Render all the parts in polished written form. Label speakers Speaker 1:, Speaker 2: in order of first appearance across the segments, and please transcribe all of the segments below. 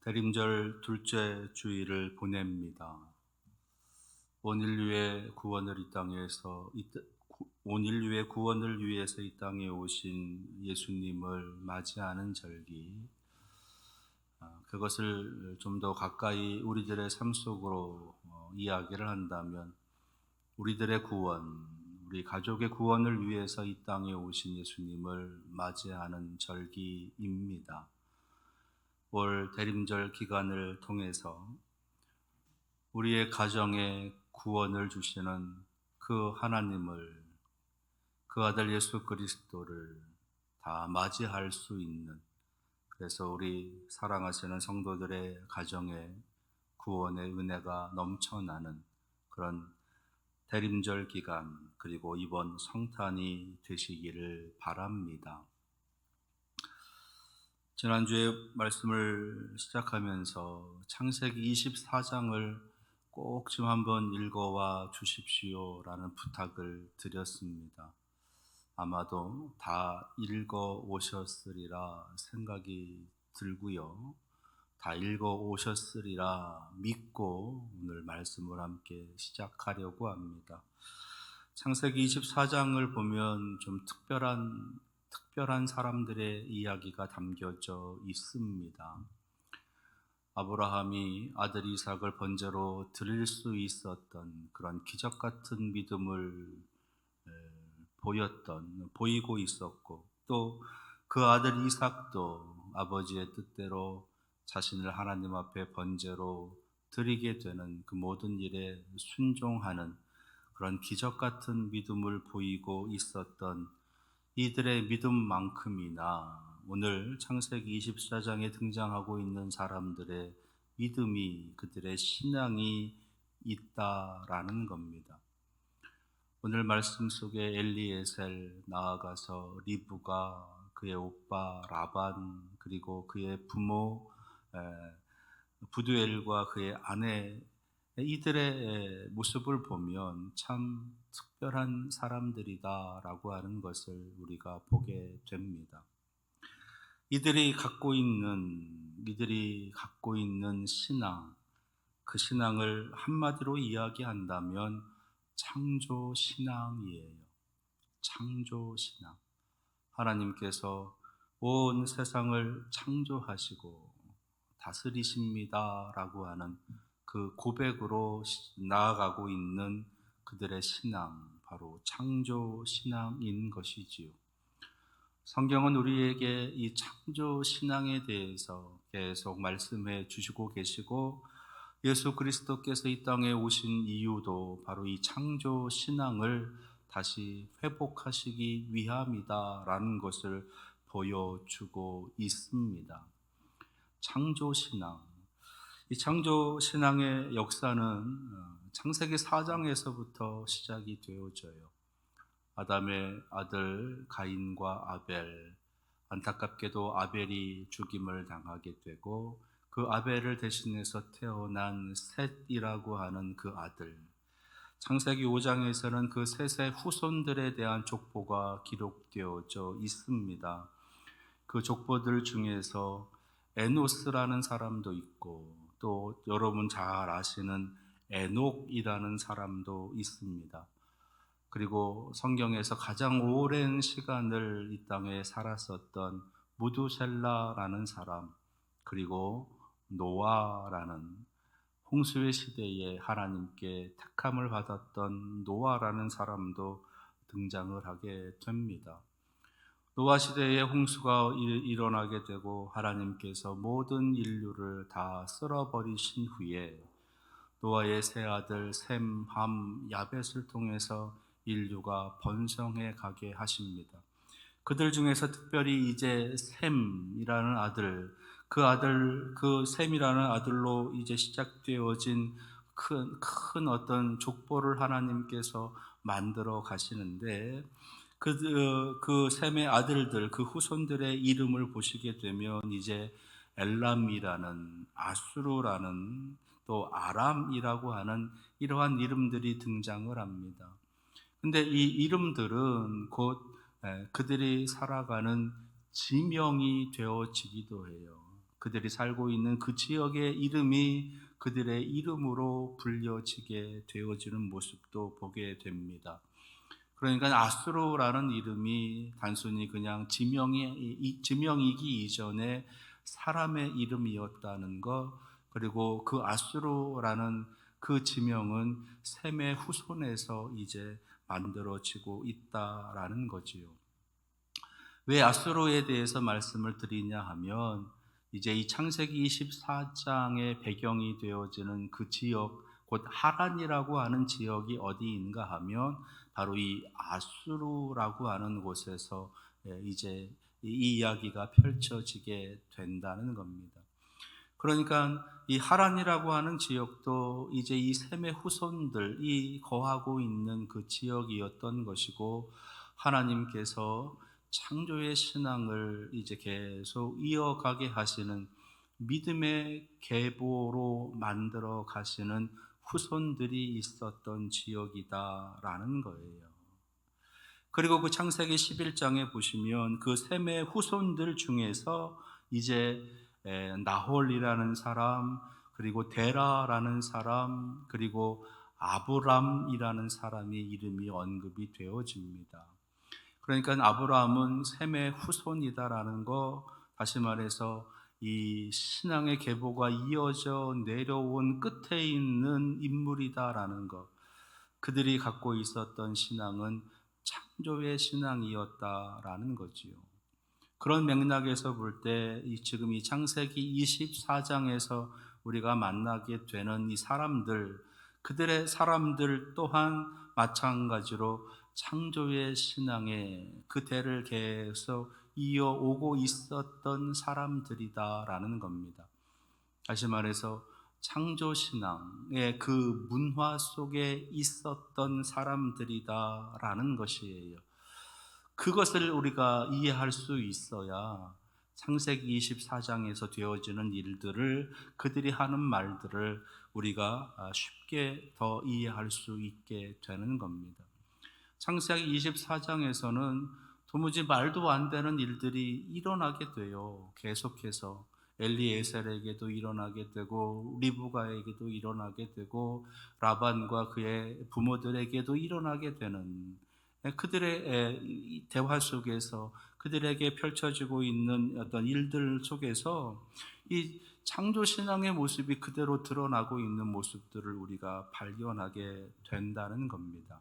Speaker 1: 대림절 둘째 주일을 보냅니다. 온 인류의 구원을 이 땅에서 온 인류의 구원을 위해서 이 땅에 오신 예수님을 맞이하는 절기, 그것을 좀 더 가까이 우리들의 삶 속으로 이야기를 한다면 우리들의 구원, 우리 가족의 구원을 위해서 이 땅에 오신 예수님을 맞이하는 절기입니다. 올 대림절 기간을 통해서 우리의 가정에 구원을 주시는 그 하나님을, 그 아들 예수 그리스도를 다 맞이할 수 있는, 그래서 우리 사랑하시는 성도들의 가정에 구원의 은혜가 넘쳐나는 그런 대림절 기간, 그리고 이번 성탄이 되시기를 바랍니다. 지난주에 말씀을 시작하면서 창세기 24장을 꼭 좀 한번 읽어와 주십시오라는 부탁을 드렸습니다. 아마도 다 읽어 오셨으리라 생각이 들고요. 다 읽어 오셨으리라 믿고 오늘 말씀을 함께 시작하려고 합니다. 창세기 24장을 보면 좀 특별한 사람들의 이야기가 담겨져 있습니다. 아브라함이 아들 이삭을 번제로 드릴 수 있었던 그런 기적 같은 믿음을 보이고 있었고, 또 그 아들 이삭도 아버지의 뜻대로 자신을 하나님 앞에 번제로 드리게 되는 그 모든 일에 순종하는 그런 기적 같은 믿음을 보이고 있었던 이들의 믿음만큼이나 오늘 창세기 24장에 등장하고 있는 사람들의 믿음이, 그들의 신앙이 있다라는 겁니다. 오늘 말씀 속에 엘리에셀, 나아가서 리브가, 그의 오빠 라반, 그리고 그의 부모 부두엘과 그의 아내, 이들의 모습을 보면 참 특별한 사람들이다라고 하는 것을 우리가 보게 됩니다. 이들이 갖고 있는 신앙, 그 신앙을 한마디로 이야기한다면 창조 신앙이에요. 창조 신앙. 하나님께서 온 세상을 창조하시고 다스리십니다라고 하는 그 고백으로 나아가고 있는 그들의 신앙, 바로 창조 신앙인 것이지요. 성경은 우리에게 이 창조 신앙에 대해서 계속 말씀해 주시고 계시고, 예수 그리스도께서 이 땅에 오신 이유도 바로 이 창조 신앙을 다시 회복하시기 위함이다라는 것을 보여주고 있습니다. 창조 신앙. 이 창조 신앙의 역사는 창세기 4장에서부터 시작이 되어져요. 아담의 아들 가인과 아벨, 안타깝게도 아벨이 죽임을 당하게 되고, 그 아벨을 대신해서 태어난 셋이라고 하는 그 아들, 창세기 5장에서는 그 셋의 후손들에 대한 족보가 기록되어져 있습니다. 그 족보들 중에서 에노스라는 사람도 있고, 또 여러분 잘 아시는 에녹이라는 사람도 있습니다. 그리고 성경에서 가장 오랜 시간을 이 땅에 살았었던 무두셀라라는 사람, 그리고 노아라는, 홍수의 시대에 하나님께 택함을 받았던 노아라는 사람도 등장을 하게 됩니다. 노아 시대에 홍수가 일어나게 되고 하나님께서 모든 인류를 다 쓸어버리신 후에 노아의 세 아들 셈, 함, 야벳을 통해서 인류가 번성해 가게 하십니다. 그들 중에서 특별히 이제 셈이라는 아들, 그 셈이라는 아들로 이제 시작되어진 큰 어떤 족보를 하나님께서 만들어 가시는데, 그 셈의 아들들, 그 후손들의 이름을 보시게 되면 이제 엘람이라는, 아수르라는, 또 아람이라고 하는 이러한 이름들이 등장을 합니다. 근데 이 이름들은 곧 그들이 살아가는 지명이 되어지기도 해요. 그들이 살고 있는 그 지역의 이름이 그들의 이름으로 불려지게 되어지는 모습도 보게 됩니다. 그러니까 아수르라는 이름이 단순히 그냥 지명이기 이전에 사람의 이름이었다는 것, 그리고 그 아수르라는 그 지명은 셈의 후손에서 이제 만들어지고 있다라는 거지요. 왜 아수르에 대해서 말씀을 드리냐 하면, 이제 이 창세기 24장의 배경이 되어지는 그 지역, 곧 하란이라고 하는 지역이 어디인가 하면 바로 이 아수르라고 하는 곳에서 이제 이 이야기가 펼쳐지게 된다는 겁니다. 그러니까 이 하란이라고 하는 지역도 이제 이 셈의 후손들이 거하고 있는 그 지역이었던 것이고, 하나님께서 창조의 신앙을 이제 계속 이어가게 하시는 믿음의 계보로 만들어 가시는 후손들이 있었던 지역이다라는 거예요. 그리고 그 창세기 11장에 보시면 그 셈의 후손들 중에서 이제 나홀이라는 사람, 그리고 데라라는 사람, 그리고 아브람이라는 사람의 이름이 언급이 되어집니다. 그러니까 아브라함은 셈의 후손이다라는 거, 다시 말해서 이 신앙의 계보가 이어져 내려온 끝에 있는 인물이다라는 것, 그들이 갖고 있었던 신앙은 창조의 신앙이었다라는 거지요. 그런 맥락에서 볼 때 지금 이 창세기 24장에서 우리가 만나게 되는 이 사람들, 그들의 사람들 또한 마찬가지로 창조의 신앙의 그 대를 계속 이어오고 있었던 사람들이다라는 겁니다. 다시 말해서 창조신앙의 그 문화 속에 있었던 사람들이다라는 것이에요. 그것을 우리가 이해할 수 있어야 창세기 24장에서 되어지는 일들을, 그들이 하는 말들을 우리가 쉽게 더 이해할 수 있게 되는 겁니다. 창세기 24장에서는 도무지 말도 안 되는 일들이 일어나게 돼요. 계속해서 엘리에셀에게도 일어나게 되고, 리브가에게도 일어나게 되고, 라반과 그의 부모들에게도 일어나게 되는, 그들의 대화 속에서 그들에게 펼쳐지고 있는 어떤 일들 속에서 이 창조신앙의 모습이 그대로 드러나고 있는 모습들을 우리가 발견하게 된다는 겁니다.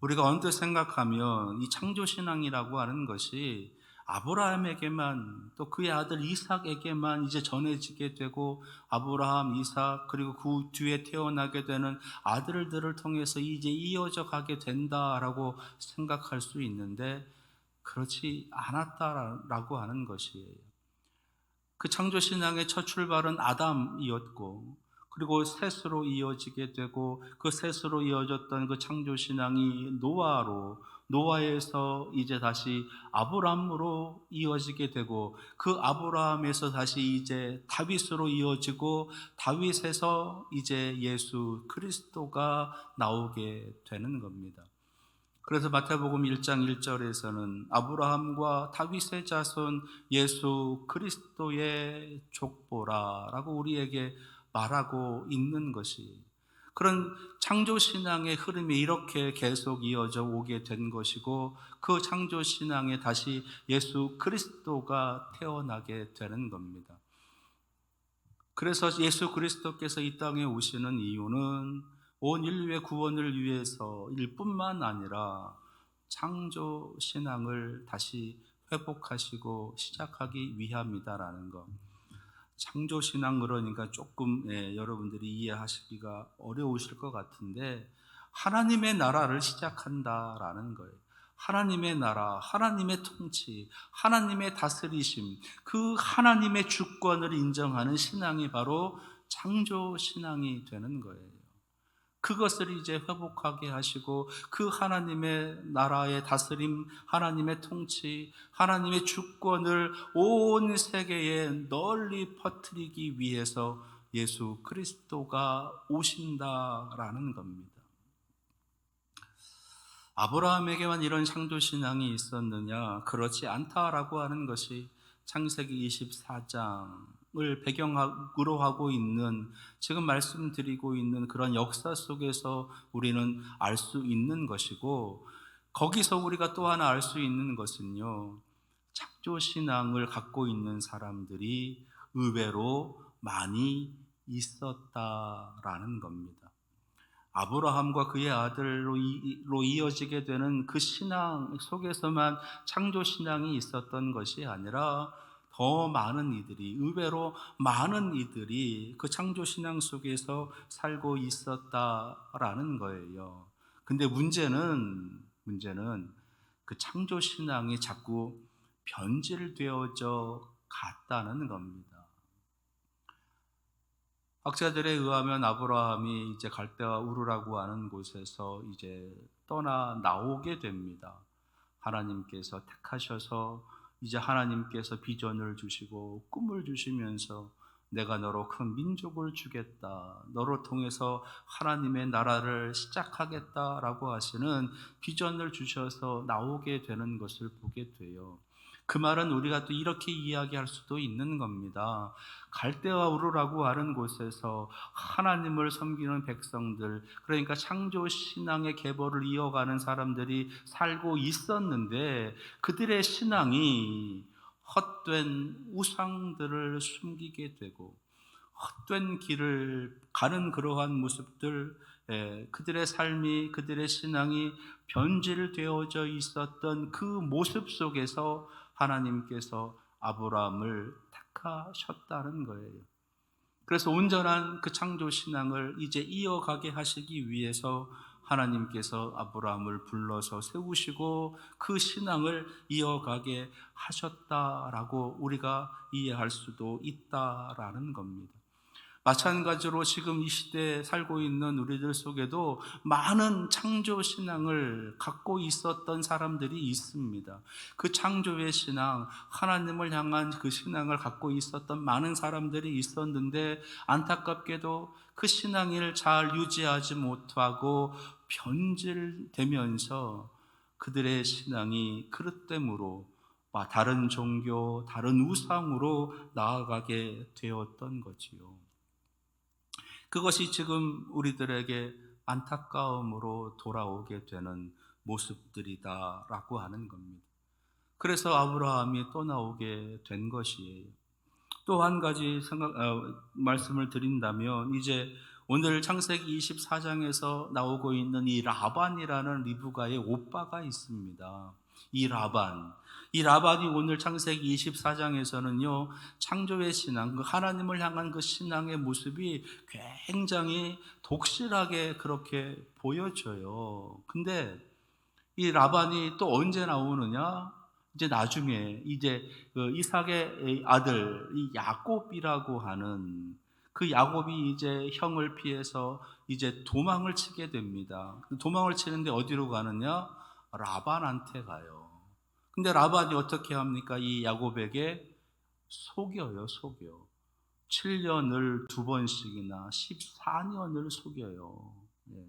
Speaker 1: 우리가 언뜻 생각하면 이 창조신앙이라고 하는 것이 아브라함에게만, 또 그의 아들 이삭에게만 이제 전해지게 되고, 아브라함, 이삭, 그리고 그 뒤에 태어나게 되는 아들들을 통해서 이제 이어져 가게 된다라고 생각할 수 있는데, 그렇지 않았다라고 하는 것이에요. 그 창조신앙의 첫 출발은 아담이었고, 그리고 셋으로 이어지게 되고, 그 셋으로 이어졌던 그 창조신앙이 노아에서 이제 다시 아브람으로 이어지게 되고, 그 아브람에서 다시 이제 다윗으로 이어지고, 다윗에서 이제 예수 그리스도가 나오게 되는 겁니다. 그래서 마태복음 1장 1절에서는 아브라함과 다윗의 자손 예수 그리스도의 족보라라고 우리에게 말하고 있는 것이, 그런 창조신앙의 흐름이 이렇게 계속 이어져 오게 된 것이고, 그 창조신앙에 다시 예수 그리스도가 태어나게 되는 겁니다. 그래서 예수 그리스도께서 이 땅에 오시는 이유는 온 인류의 구원을 위해서 일 뿐만 아니라 창조 신앙을 다시 회복하시고 시작하기 위함이다라는 것. 창조 신앙 그러니까 조금 여러분들이 이해하시기가 어려우실 것 같은데, 하나님의 나라를 시작한다라는 거예요. 하나님의 나라, 하나님의 통치, 하나님의 다스리심, 그 하나님의 주권을 인정하는 신앙이 바로 창조 신앙이 되는 거예요. 그것을 이제 회복하게 하시고, 그 하나님의 나라의 다스림, 하나님의 통치, 하나님의 주권을 온 세계에 널리 퍼뜨리기 위해서 예수 그리스도가 오신다라는 겁니다. 아브라함에게만 이런 창조신앙이 있었느냐? 그렇지 않다라고 하는 것이 창세기 24장을 배경으로 하고 있는, 지금 말씀드리고 있는 그런 역사 속에서 우리는 알 수 있는 것이고, 거기서 우리가 또 하나 알 수 있는 것은요, 창조신앙을 갖고 있는 사람들이 의외로 많이 있었다라는 겁니다. 아브라함과 그의 아들로 이어지게 되는 그 신앙 속에서만 창조신앙이 있었던 것이 아니라 더 많은 이들이, 의외로 많은 이들이 그 창조신앙 속에서 살고 있었다라는 거예요. 근데 문제는 그 창조신앙이 자꾸 변질되어져 갔다는 겁니다. 학자들에 의하면 아브라함이 이제 갈대아 우르라고 하는 곳에서 이제 떠나 나오게 됩니다. 하나님께서 택하셔서 이제 하나님께서 비전을 주시고 꿈을 주시면서 내가 너로 큰 민족을 주겠다, 너로 통해서 하나님의 나라를 시작하겠다라고 하시는 비전을 주셔서 나오게 되는 것을 보게 돼요. 그 말은 우리가 또 이렇게 이야기할 수도 있는 겁니다. 갈대아 우르라고 하는 곳에서 하나님을 섬기는 백성들, 그러니까 창조 신앙의 계보를 이어가는 사람들이 살고 있었는데, 그들의 신앙이 헛된 우상들을 숨기게 되고 헛된 길을 가는 그러한 모습들, 그들의 삶이, 그들의 신앙이 변질되어져 있었던 그 모습 속에서 하나님께서 아브라함을 택하셨다는 거예요. 그래서 온전한 그 창조 신앙을 이제 이어가게 하시기 위해서 하나님께서 아브라함을 불러서 세우시고 그 신앙을 이어가게 하셨다라고 우리가 이해할 수도 있다라는 겁니다. 마찬가지로 지금 이 시대에 살고 있는 우리들 속에도 많은 창조 신앙을 갖고 있었던 사람들이 있습니다. 그 창조의 신앙, 하나님을 향한 그 신앙을 갖고 있었던 많은 사람들이 있었는데, 안타깝게도 그 신앙을 잘 유지하지 못하고 변질되면서 그들의 신앙이 그릇됨으로 다른 종교, 다른 우상으로 나아가게 되었던 거지요. 그것이 지금 우리들에게 안타까움으로 돌아오게 되는 모습들이다라고 하는 겁니다. 그래서 아브라함이 떠나오게 된 것이에요. 또 한 가지 말씀을 드린다면, 이제 오늘 창세기 24장에서 나오고 있는 이 라반이라는 리브가의 오빠가 있습니다. 이 라반이 오늘 창세기 24장에서는요, 창조의 신앙, 그 하나님을 향한 그 신앙의 모습이 굉장히 독실하게 그렇게 보여져요. 근데 이 라반이 또 언제 나오느냐? 이제 나중에 이제 그 이삭의 아들 이 야곱이라고 하는 그 야곱이 이제 형을 피해서 이제 도망을 치게 됩니다. 도망을 치는데 어디로 가느냐? 라반한테 가요. 근데 라반이 어떻게 합니까? 이 야곱에게 속여요. 7년을 두 번씩이나 14년을 속여요. 예.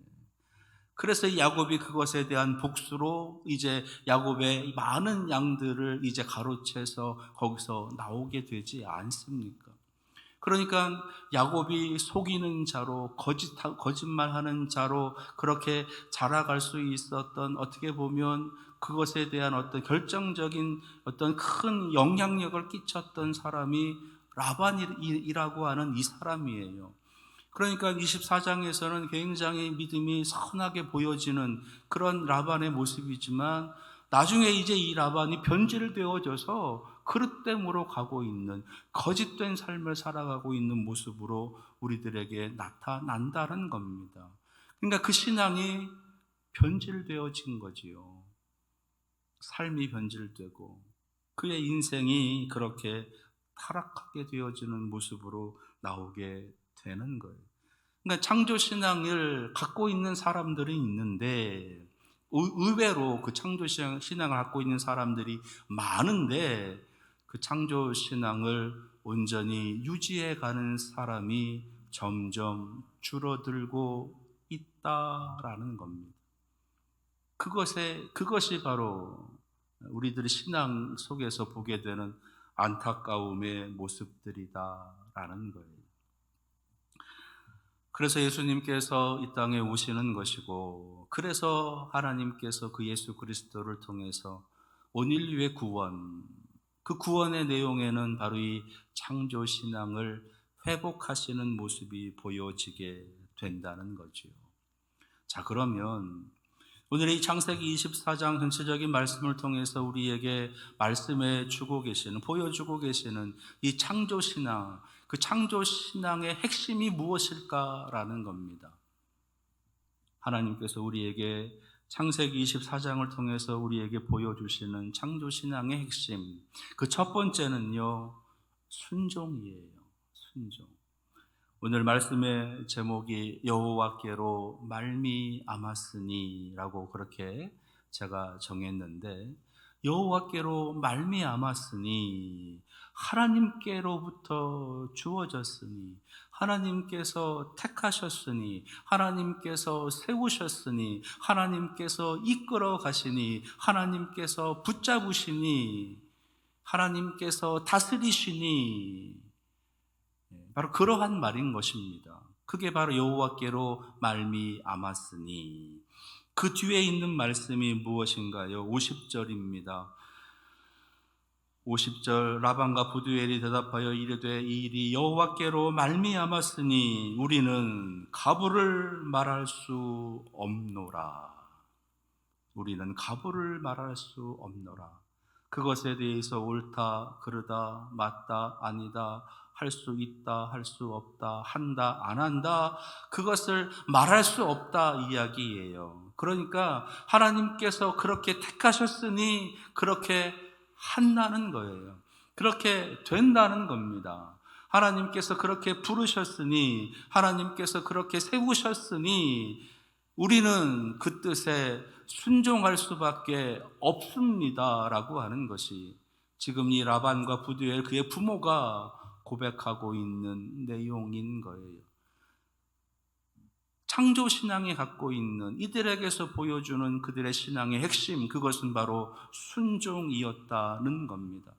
Speaker 1: 그래서 이 야곱이 그것에 대한 복수로 이제 야곱의 많은 양들을 이제 가로채서 거기서 나오게 되지 않습니까? 그러니까 야곱이 속이는 자로, 거짓말하는 자로 그렇게 자라갈 수 있었던, 어떻게 보면 그것에 대한 어떤 결정적인 어떤 큰 영향력을 끼쳤던 사람이 라반이라고 하는 이 사람이에요. 그러니까 24장에서는 굉장히 믿음이 선하게 보여지는 그런 라반의 모습이지만, 나중에 이제 이 라반이 변질되어져서 그릇됨으로 가고 있는, 거짓된 삶을 살아가고 있는 모습으로 우리들에게 나타난다는 겁니다. 그러니까 그 신앙이 변질되어진 거지요. 삶이 변질되고 그의 인생이 그렇게 타락하게 되어지는 모습으로 나오게 되는 거예요. 그러니까 창조신앙을 갖고 있는 사람들이 있는데, 의외로 그 창조신앙을 갖고 있는 사람들이 많은데, 그 창조신앙을 온전히 유지해가는 사람이 점점 줄어들고 있다라는 겁니다. 그것이 바로 우리들의 신앙 속에서 보게 되는 안타까움의 모습들이다라는 거예요. 그래서 예수님께서 이 땅에 오시는 것이고, 그래서 하나님께서 그 예수 그리스도를 통해서 온 인류의 구원, 그 구원의 내용에는 바로 이 창조 신앙을 회복하시는 모습이 보여지게 된다는 거죠. 자, 그러면 오늘 이 창세기 24장 전체적인 말씀을 통해서 우리에게 말씀해 주고 계시는, 보여주고 계시는 이 창조신앙, 그 창조신앙의 핵심이 무엇일까라는 겁니다. 하나님께서 우리에게 창세기 24장을 통해서 우리에게 보여주시는 창조신앙의 핵심, 그 첫 번째는요, 순종이에요. 순종. 오늘 말씀의 제목이 여호와께로 말미암았으니라고 그렇게 제가 정했는데, 여호와께로 말미암았으니, 하나님께로부터 주어졌으니, 하나님께서 택하셨으니, 하나님께서 세우셨으니, 하나님께서 이끌어 가시니, 하나님께서 붙잡으시니, 하나님께서 다스리시니, 바로 그러한 말인 것입니다. 그게 바로 여호와께로 말미암았으니. 그 뒤에 있는 말씀이 무엇인가요? 50절입니다. 50절, 라반과 부두엘이 대답하여 이르되 이 일이 여호와께로 말미암았으니 우리는 가부를 말할 수 없노라. 우리는 가부를 말할 수 없노라. 그것에 대해서 옳다, 그르다, 맞다, 아니다, 할 수 있다, 할 수 없다, 한다, 안 한다, 그것을 말할 수 없다 이야기예요. 그러니까 하나님께서 그렇게 택하셨으니 그렇게 한다는 거예요. 그렇게 된다는 겁니다. 하나님께서 그렇게 부르셨으니, 하나님께서 그렇게 세우셨으니 우리는 그 뜻에 순종할 수밖에 없습니다라고 하는 것이 지금 이 라반과 부두엘 그의 부모가 고백하고 있는 내용인 거예요. 창조신앙이 갖고 있는, 이들에게서 보여주는 그들의 신앙의 핵심, 그것은 바로 순종이었다는 겁니다.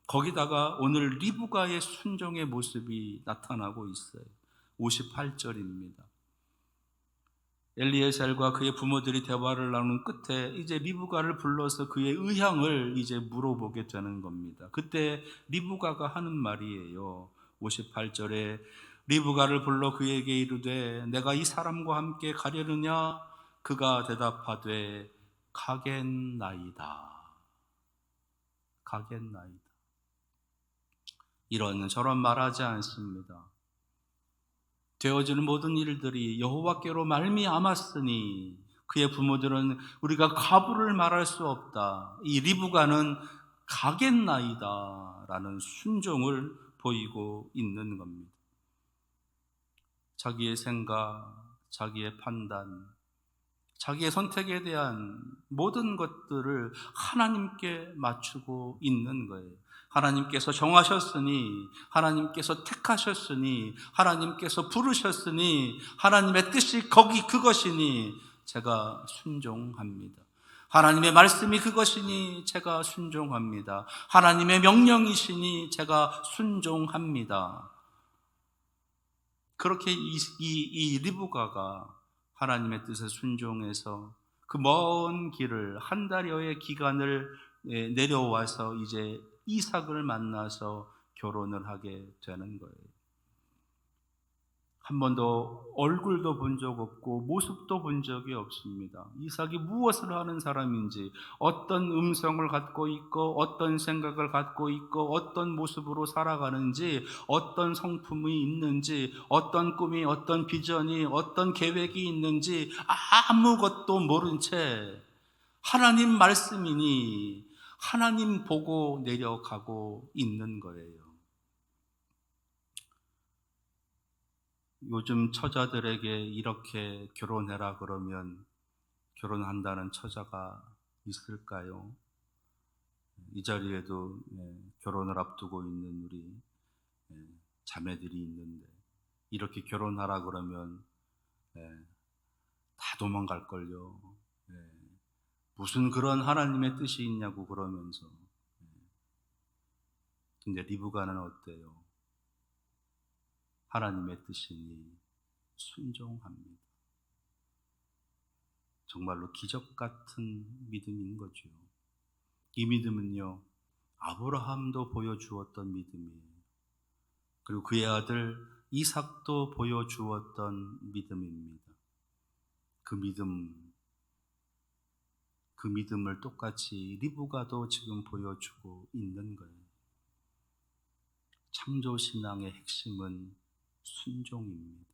Speaker 1: 거기다가 오늘 리브가의 순종의 모습이 나타나고 있어요. 58절입니다. 엘리에셀과 그의 부모들이 대화를 나눈 끝에 이제 리브가를 불러서 그의 의향을 이제 물어보게 되는 겁니다. 그때 리브가가 하는 말이에요. 58절에 리브가를 불러 그에게 이르되 내가 이 사람과 함께 가려느냐? 그가 대답하되 가겠나이다. 가겠나이다. 이런 저런 말하지 않습니다. 되어지는 모든 일들이 여호와께로 말미암았으니 그의 부모들은 우리가 가부를 말할 수 없다. 이 리브가는 가겠나이다 라는 순종을 보이고 있는 겁니다. 자기의 생각, 자기의 판단, 자기의 선택에 대한 모든 것들을 하나님께 맞추고 있는 거예요. 하나님께서 정하셨으니, 하나님께서 택하셨으니, 하나님께서 부르셨으니, 하나님의 뜻이 그것이니 제가 순종합니다. 하나님의 말씀이 그것이니 제가 순종합니다. 하나님의 명령이시니 제가 순종합니다. 그렇게 이 리브가가 하나님의 뜻에 순종해서 그 먼 길을 한 달여의 기간을 내려와서 이제 이삭을 만나서 결혼을 하게 되는 거예요. 한 번도 얼굴도 본 적 없고 모습도 본 적이 없습니다. 이삭이 무엇을 하는 사람인지, 어떤 음성을 갖고 있고 어떤 생각을 갖고 있고 어떤 모습으로 살아가는지, 어떤 성품이 있는지, 어떤 꿈이, 어떤 비전이, 어떤 계획이 있는지 아무것도 모른 채 하나님 말씀이니 하나님 보고 내려가고 있는 거예요. 요즘 처자들에게 이렇게 결혼해라 그러면 결혼한다는 처자가 있을까요? 이 자리에도 결혼을 앞두고 있는 우리 자매들이 있는데 이렇게 결혼하라 그러면 다 도망갈걸요. 무슨 그런 하나님의 뜻이 있냐고 그러면서 근데 리브가는 어때요? 하나님의 뜻이니 순종합니다. 정말로 기적 같은 믿음인 거죠. 이 믿음은요, 아브라함도 보여주었던 믿음이에요. 그리고 그의 아들 이삭도 보여주었던 믿음입니다. 그 믿음을 똑같이 리브가도 지금 보여주고 있는 거예요. 창조신앙의 핵심은 순종입니다.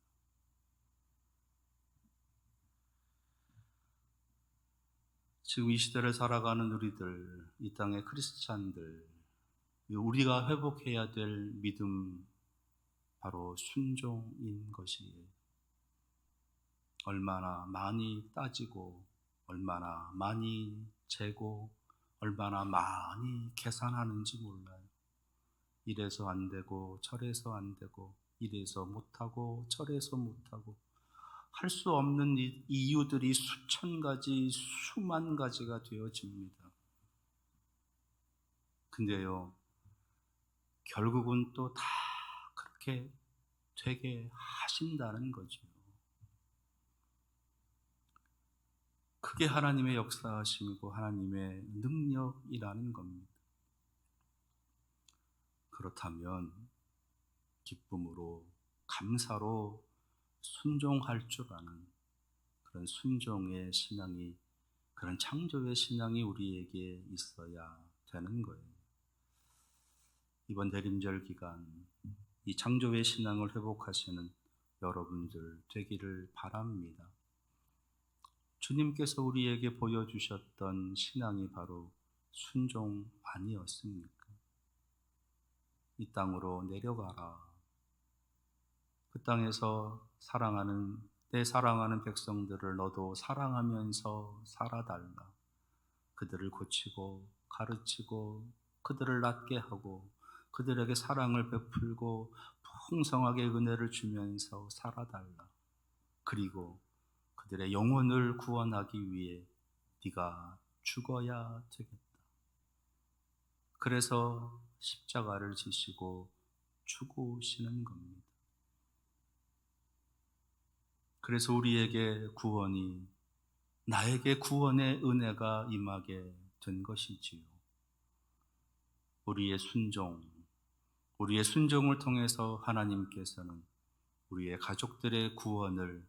Speaker 1: 지금 이 시대를 살아가는 우리들, 이 땅의 크리스찬들, 우리가 회복해야 될 믿음, 바로 순종인 것이에요. 얼마나 많이 따지고, 얼마나 많이 재고, 얼마나 많이 계산하는지 몰라요. 이래서 안 되고, 저래서 안 되고, 이래서 못하고, 저래서 못하고, 할 수 없는 이유들이 수천 가지, 수만 가지가 되어집니다. 근데요, 결국은 또 다 그렇게 되게 하신다는 거죠. 그게 하나님의 역사하심이고 하나님의 능력이라는 겁니다. 그렇다면 기쁨으로, 감사로 순종할 줄 아는 그런 순종의 신앙이, 그런 창조의 신앙이 우리에게 있어야 되는 거예요. 이번 대림절 기간 이 창조의 신앙을 회복하시는 여러분들 되기를 바랍니다. 주님께서 우리에게 보여주셨던 신앙이 바로 순종 아니었습니까? 이 땅으로 내려가라. 그 땅에서 내 사랑하는 백성들을 너도 사랑하면서 살아달라. 그들을 고치고 가르치고 그들을 낫게 하고 그들에게 사랑을 베풀고 풍성하게 은혜를 주면서 살아달라. 그리고 그들의 영혼을 구원하기 위해 네가 죽어야 되겠다. 그래서 십자가를 지시고 죽으시는 겁니다. 그래서 우리에게 구원이, 나에게 구원의 은혜가 임하게 된 것이지요. 우리의 순종을 통해서 하나님께서는 우리의 가족들의 구원을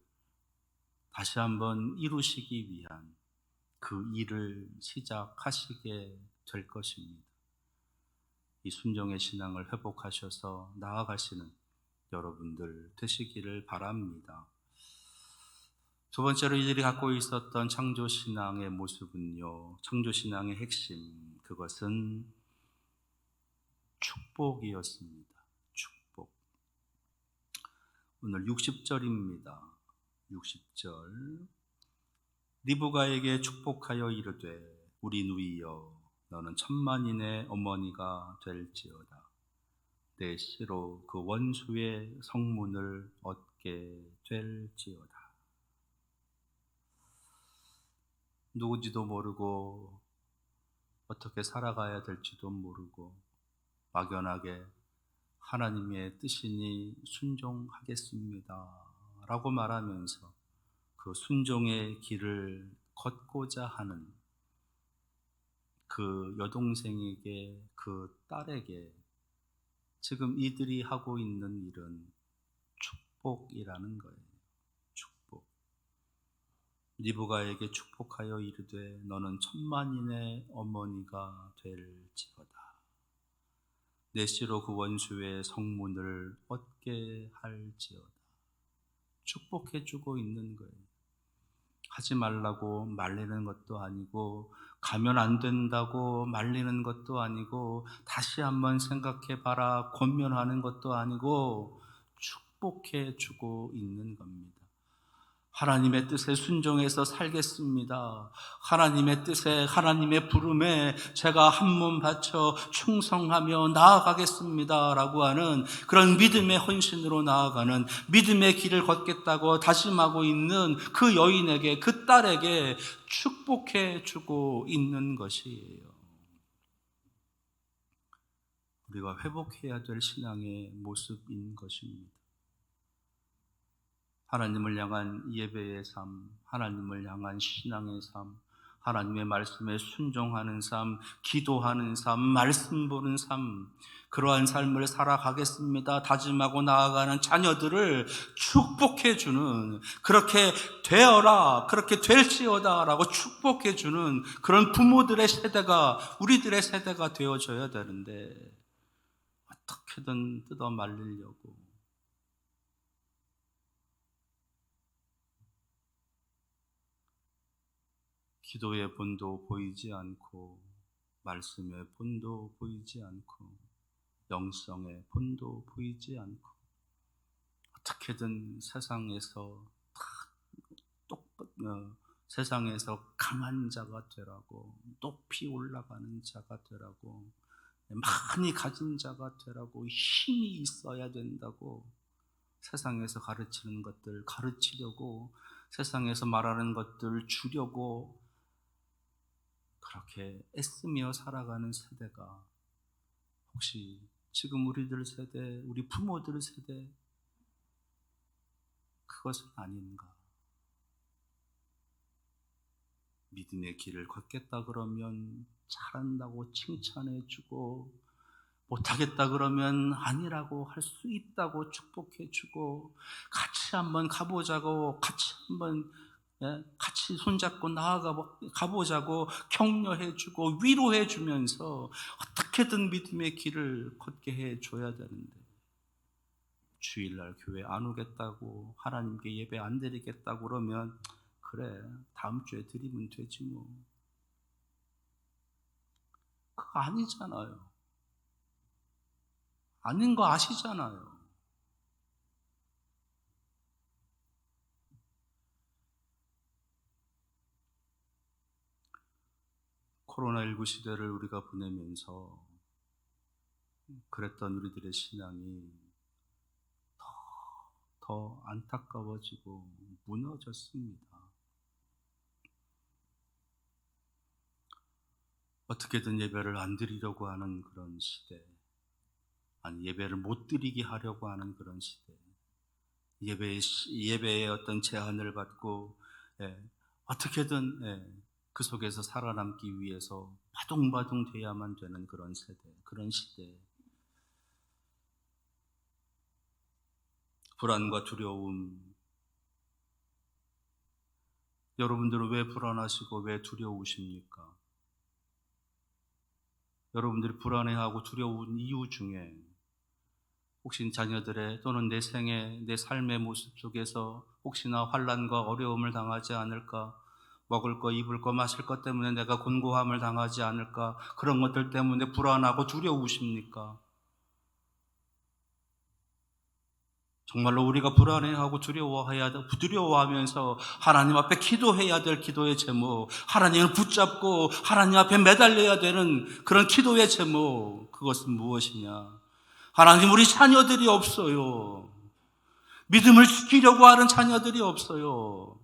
Speaker 1: 다시 한번 이루시기 위한 그 일을 시작하시게 될 것입니다. 이 순종의 신앙을 회복하셔서 나아가시는 여러분들 되시기를 바랍니다. 두 번째로 이들이 갖고 있었던 창조신앙의 모습은요, 창조신앙의 핵심, 그것은 축복이었습니다. 축복. 오늘 60절입니다. 60절. 리브가에게 축복하여 이르되 우리 누이여 너는 천만인의 어머니가 될지어다. 내 씨로 그 원수의 성문을 얻게 될지어다. 누군지도 모르고 어떻게 살아가야 될지도 모르고 막연하게 하나님의 뜻이니 순종하겠습니다 라고 말하면서 그 순종의 길을 걷고자 하는 그 여동생에게, 그 딸에게 지금 이들이 하고 있는 일은 축복이라는 거예요. 축복. 리브가에게 축복하여 이르되 너는 천만인의 어머니가 될지어다. 내 씨로 그 원수의 성문을 얻게 할지어다. 축복해주고 있는 거예요. 하지 말라고 말리는 것도 아니고, 가면 안 된다고 말리는 것도 아니고, 다시 한번 생각해봐라 권면하는 것도 아니고, 축복해주고 있는 겁니다. 하나님의 뜻에 순종해서 살겠습니다. 하나님의 뜻에, 하나님의 부름에 제가 한 몸 바쳐 충성하며 나아가겠습니다 라고 하는 그런 믿음의 헌신으로 나아가는 믿음의 길을 걷겠다고 다짐하고 있는 그 여인에게, 그 딸에게 축복해 주고 있는 것이에요. 우리가 회복해야 될 신앙의 모습인 것입니다. 하나님을 향한 예배의 삶, 하나님을 향한 신앙의 삶, 하나님의 말씀에 순종하는 삶, 기도하는 삶, 말씀 보는 삶, 그러한 삶을 살아가겠습니다 다짐하고 나아가는 자녀들을 축복해주는, 그렇게 되어라, 그렇게 될지어다 라고 축복해주는 그런 부모들의 세대가 우리들의 세대가 되어져야 되는데, 어떻게든 뜯어 말리려고 기도의 본도 보이지 않고, 말씀의 본도 보이지 않고, 영성의 본도 보이지 않고, 어떻게든 세상에서 세상에서 강한 자가 되라고, 높이 올라가는 자가 되라고, 많이 가진 자가 되라고, 힘이 있어야 된다고 세상에서 가르치는 것들 가르치려고, 세상에서 말하는 것들 주려고 그렇게 애쓰며 살아가는 세대가 혹시 지금 우리들 세대, 우리 부모들 세대, 그것은 아닌가? 믿음의 길을 걷겠다 그러면 잘한다고 칭찬해주고, 못하겠다 그러면 아니라고 할 수 있다고 축복해주고, 같이 한번 가보자고, 같이 한번 같이 손잡고 가보자고 격려해주고 위로해주면서 어떻게든 믿음의 길을 걷게 해줘야 되는데, 주일날 교회 안 오겠다고, 하나님께 예배 안 드리겠다고 그러면 그래, 다음 주에 드리면 되지 뭐. 그거 아니잖아요. 아닌 거 아시잖아요. 코로나19 시대를 우리가 보내면서 그랬던 우리들의 신앙이 더 안타까워지고 무너졌습니다. 어떻게든 예배를 안 드리려고 하는 그런 시대, 아니 예배를 못 드리게 하려고 하는 그런 시대, 예배의 어떤 제한을 받고 어떻게든 그 속에서 살아남기 위해서 바둥바둥 돼야만 되는 그런 세대, 그런 시대, 불안과 두려움. 여러분들은 왜 불안하시고 왜 두려우십니까? 여러분들이 불안해하고 두려운 이유 중에 혹시 자녀들의 또는 내 생애, 내 삶의 모습 속에서 혹시나 환난과 어려움을 당하지 않을까, 먹을 거, 입을 거, 마실 것 때문에 내가 곤고함을 당하지 않을까, 그런 것들 때문에 불안하고 두려우십니까? 정말로 우리가 불안해하고 두려워하면서 하나님 앞에 기도해야 될 기도의 제목, 하나님을 붙잡고 하나님 앞에 매달려야 되는 그런 기도의 제목, 그것은 무엇이냐? 하나님, 우리 자녀들이 없어요. 믿음을 지키려고 하는 자녀들이 없어요.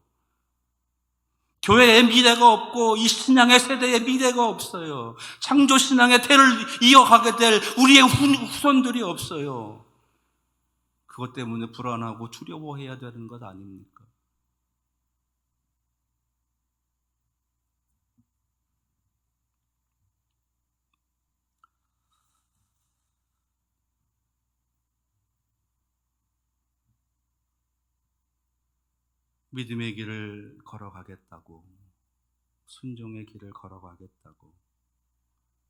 Speaker 1: 교회의 미래가 없고 이 신앙의 세대의 미래가 없어요. 창조신앙의 대를 이어가게 될 우리의 후손들이 없어요. 그것 때문에 불안하고 두려워해야 되는 것 아닙니까? 믿음의 길을 걸어가겠다고, 순종의 길을 걸어가겠다고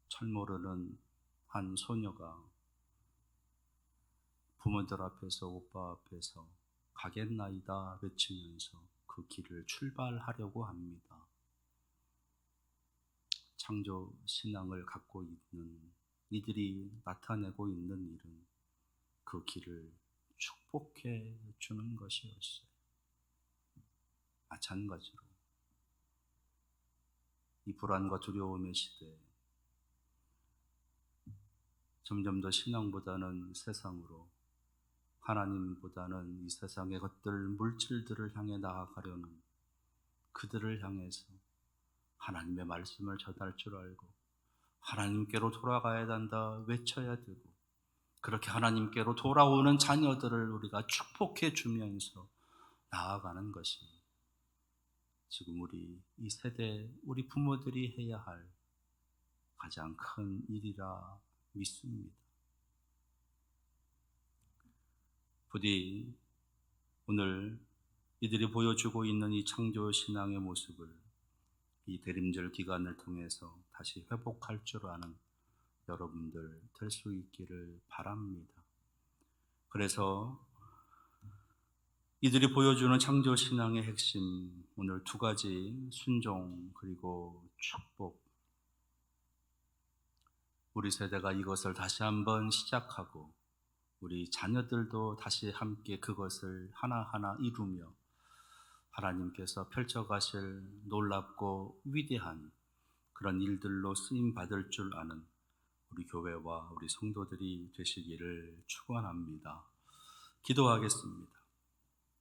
Speaker 1: 철모르는 한 소녀가 부모들 앞에서, 오빠 앞에서 가겠나이다 외치면서 그 길을 출발하려고 합니다. 창조 신앙을 갖고 있는 이들이 나타내고 있는 일은 그 길을 축복해 주는 것이었어요. 마찬가지로 이 불안과 두려움의 시대에 점점 더 신앙보다는 세상으로, 하나님보다는 이 세상의 것들, 물질들을 향해 나아가려는 그들을 향해서 하나님의 말씀을 전할 줄 알고 하나님께로 돌아가야 한다 외쳐야 되고, 그렇게 하나님께로 돌아오는 자녀들을 우리가 축복해 주면서 나아가는 것이 지금 우리 이 세대, 우리 부모들이 해야 할 가장 큰 일이라 믿습니다. 부디 오늘 이들이 보여주고 있는 이 창조 신앙의 모습을 이 대림절 기간을 통해서 다시 회복할 줄 아는 여러분들 될 수 있기를 바랍니다. 그래서 이들이 보여주는 창조 신앙의 핵심, 오늘 두 가지, 순종 그리고 축복. 우리 세대가 이것을 다시 한번 시작하고 우리 자녀들도 다시 함께 그것을 하나하나 이루며 하나님께서 펼쳐가실 놀랍고 위대한 그런 일들로 쓰임 받을 줄 아는 우리 교회와 우리 성도들이 되시기를 축원합니다. 기도하겠습니다.